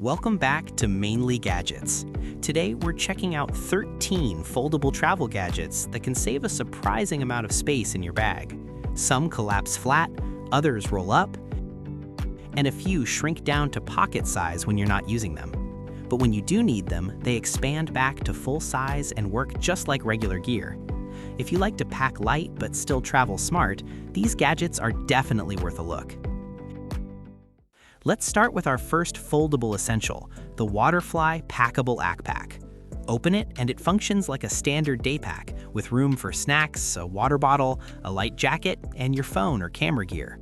Welcome back to Mainly Gadgets. Today we're checking out 13 foldable travel gadgets that can save a surprising amount of space in your bag. Some collapse flat, others roll up, and a few shrink down to pocket size when you're not using them. But when you do need them, they expand back to full size and work just like regular gear. If you like to pack light but still travel smart, these gadgets are definitely worth a look. Let's start with our first foldable essential, the WATERFLY Packable Pack. Open it and it functions like a standard day pack with room for snacks, a water bottle, a light jacket, and your phone or camera gear.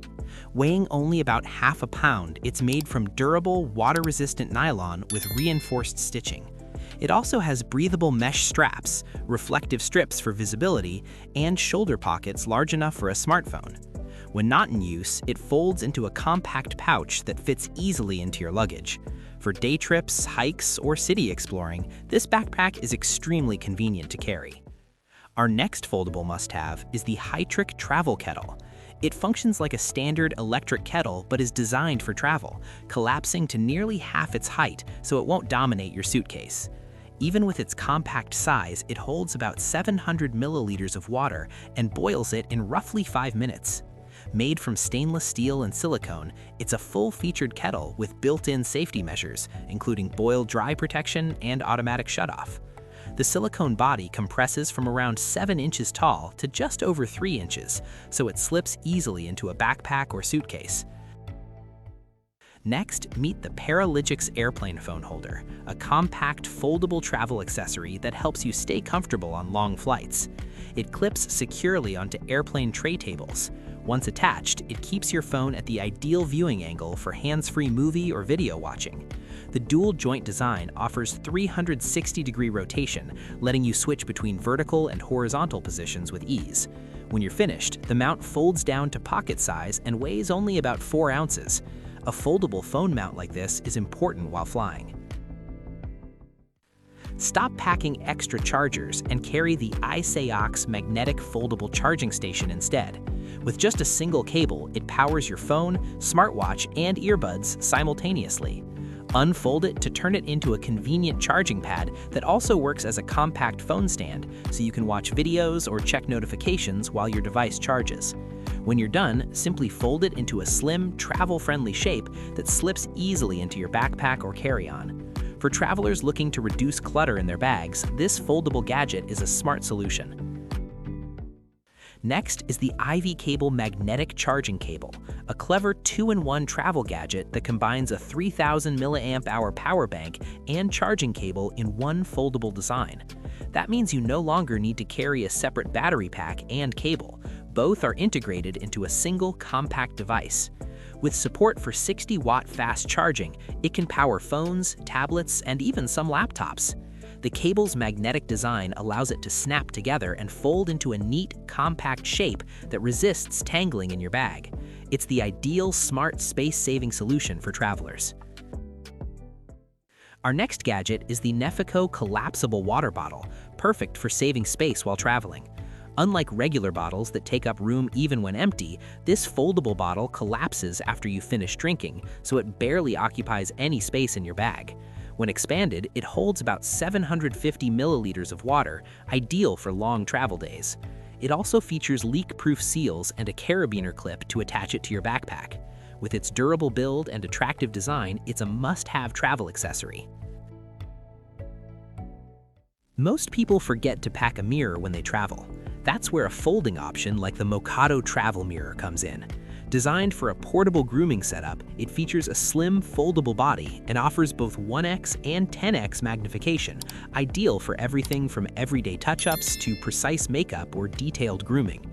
Weighing only about half a pound, it's made from durable, water-resistant nylon with reinforced stitching. It also has breathable mesh straps, reflective strips for visibility, and shoulder pockets large enough for a smartphone. When not in use, it folds into a compact pouch that fits easily into your luggage. For day trips, hikes, or city exploring, this backpack is extremely convenient to carry. Our next foldable must-have is the HYTRIC travel kettle. It functions like a standard electric kettle but is designed for travel, collapsing to nearly half its height so it won't dominate your suitcase. Even with its compact size, it holds about 700 milliliters of water and boils it in roughly 5 minutes. Made from stainless steel and silicone, it's a full-featured kettle with built-in safety measures, including boil dry protection and automatic shutoff. The silicone body compresses from around 7 inches tall to just over 3 inches, so it slips easily into a backpack or suitcase. Next, meet the Perilogics airplane phone holder, a compact foldable travel accessory that helps you stay comfortable on long flights. It clips securely onto airplane tray tables. Once attached, it keeps your phone at the ideal viewing angle for hands-free movie or video watching. The dual joint design offers 360-degree rotation, letting you switch between vertical and horizontal positions with ease. When you're finished, the mount folds down to pocket size and weighs only about 4 ounces. A foldable phone mount like this is important while flying. Stop packing extra chargers and carry the Iseyyox magnetic foldable charging station instead. With just a single cable, it powers your phone, smartwatch, and earbuds simultaneously. Unfold it to turn it into a convenient charging pad that also works as a compact phone stand, so you can watch videos or check notifications while your device charges. When you're done, simply fold it into a slim, travel-friendly shape that slips easily into your backpack or carry-on. For travelers looking to reduce clutter in their bags, this foldable gadget is a smart solution. Next is the IVYCable magnetic charging cable, a clever 2-in-1 travel gadget that combines a 3000 mAh power bank and charging cable in one foldable design. That means you no longer need to carry a separate battery pack and cable. Both are integrated into a single compact device. With support for 60-watt fast charging, it can power phones, tablets, and even some laptops. The cable's magnetic design allows it to snap together and fold into a neat, compact shape that resists tangling in your bag. It's the ideal smart space-saving solution for travelers. Our next gadget is the Nefeeko collapsible water bottle, perfect for saving space while traveling. Unlike regular bottles that take up room even when empty, this foldable bottle collapses after you finish drinking, so it barely occupies any space in your bag. When expanded, it holds about 750 milliliters of water, ideal for long travel days. It also features leak-proof seals and a carabiner clip to attach it to your backpack. With its durable build and attractive design, it's a must-have travel accessory. Most people forget to pack a mirror when they travel. That's where a folding option like the Mocado travel mirror comes in. Designed for a portable grooming setup, it features a slim, foldable body and offers both 1x and 10x magnification, ideal for everything from everyday touch-ups to precise makeup or detailed grooming.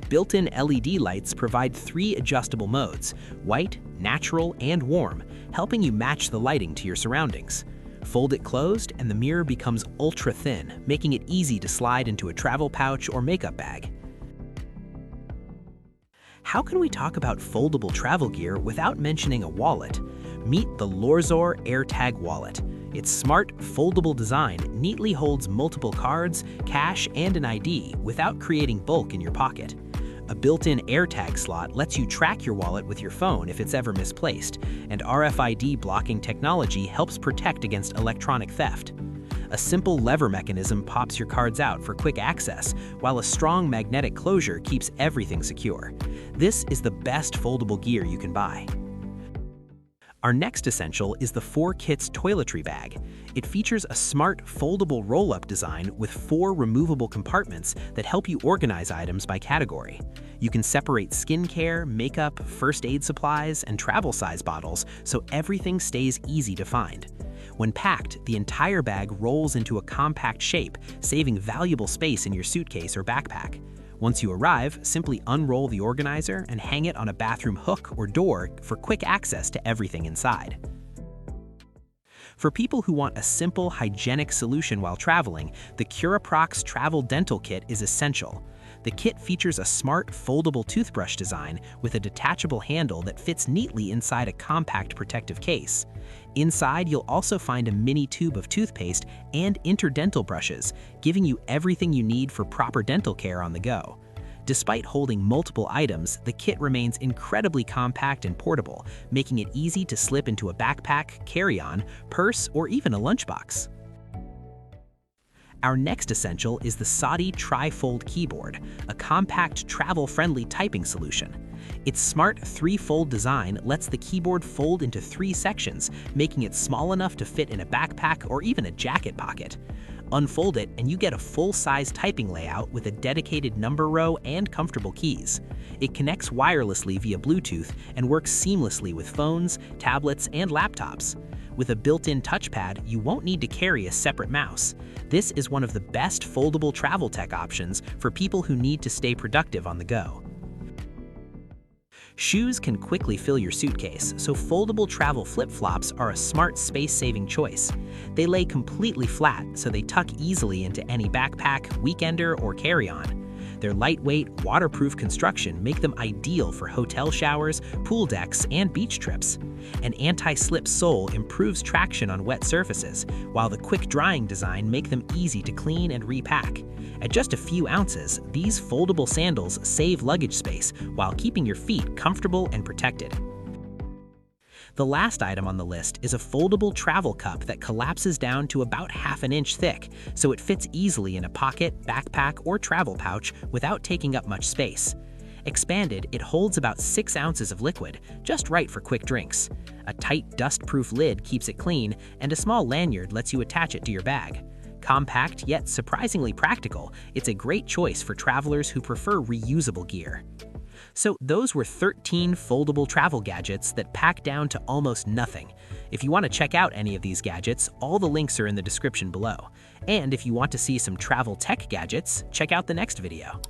Built-in LED lights provide 3 adjustable modes: white, natural, and warm, helping you match the lighting to your surroundings. Fold it closed and the mirror becomes ultra-thin, making it easy to slide into a travel pouch or makeup bag. How can we talk about foldable travel gear without mentioning a wallet? Meet the LORZOR AirTag wallet. Its smart, foldable design neatly holds multiple cards, cash, and an ID without creating bulk in your pocket. A built-in AirTag slot lets you track your wallet with your phone if it's ever misplaced, and RFID blocking technology helps protect against electronic theft. A simple lever mechanism pops your cards out for quick access, while a strong magnetic closure keeps everything secure. This is the best foldable gear you can buy. Our next essential is the 4Kits Toiletry Bag. It features a smart, foldable roll-up design with 4 removable compartments that help you organize items by category. You can separate skincare, makeup, first aid supplies, and travel size bottles so everything stays easy to find. When packed, the entire bag rolls into a compact shape, saving valuable space in your suitcase or backpack. Once you arrive, simply unroll the organizer and hang it on a bathroom hook or door for quick access to everything inside. For people who want a simple, hygienic solution while traveling, the Curaprox Travel Dental Kit is essential. The kit features a smart, foldable toothbrush design with a detachable handle that fits neatly inside a compact protective case. Inside, you'll also find a mini tube of toothpaste and interdental brushes, giving you everything you need for proper dental care on the go. Despite holding multiple items, the kit remains incredibly compact and portable, making it easy to slip into a backpack, carry-on, purse, or even a lunchbox. Our next essential is the SODI Tri-Fold Keyboard, a compact, travel-friendly typing solution. Its smart 3-fold design lets the keyboard fold into 3 sections, making it small enough to fit in a backpack or even a jacket pocket. Unfold it and you get a full-size typing layout with a dedicated number row and comfortable keys. It connects wirelessly via Bluetooth and works seamlessly with phones, tablets, and laptops. With a built-in touchpad, you won't need to carry a separate mouse. This is one of the best foldable travel tech options for people who need to stay productive on the go. Shoes can quickly fill your suitcase, so foldable travel flip-flops are a smart space-saving choice. They lay completely flat, so they tuck easily into any backpack, weekender, or carry-on. Their lightweight, waterproof construction make them ideal for hotel showers, pool decks, and beach trips. An anti-slip sole improves traction on wet surfaces, while the quick-drying design make them easy to clean and repack. At just a few ounces, these foldable sandals save luggage space while keeping your feet comfortable and protected. The last item on the list is a foldable travel cup that collapses down to about ½ an inch thick, so it fits easily in a pocket, backpack, or travel pouch without taking up much space. Expanded, it holds about 6 ounces of liquid, just right for quick drinks. A tight, dust-proof lid keeps it clean, and a small lanyard lets you attach it to your bag. Compact, yet surprisingly practical, it's a great choice for travelers who prefer reusable gear. So those were 13 foldable travel gadgets that pack down to almost nothing. If you want to check out any of these gadgets, all the links are in the description below. And if you want to see some travel tech gadgets, check out the next video.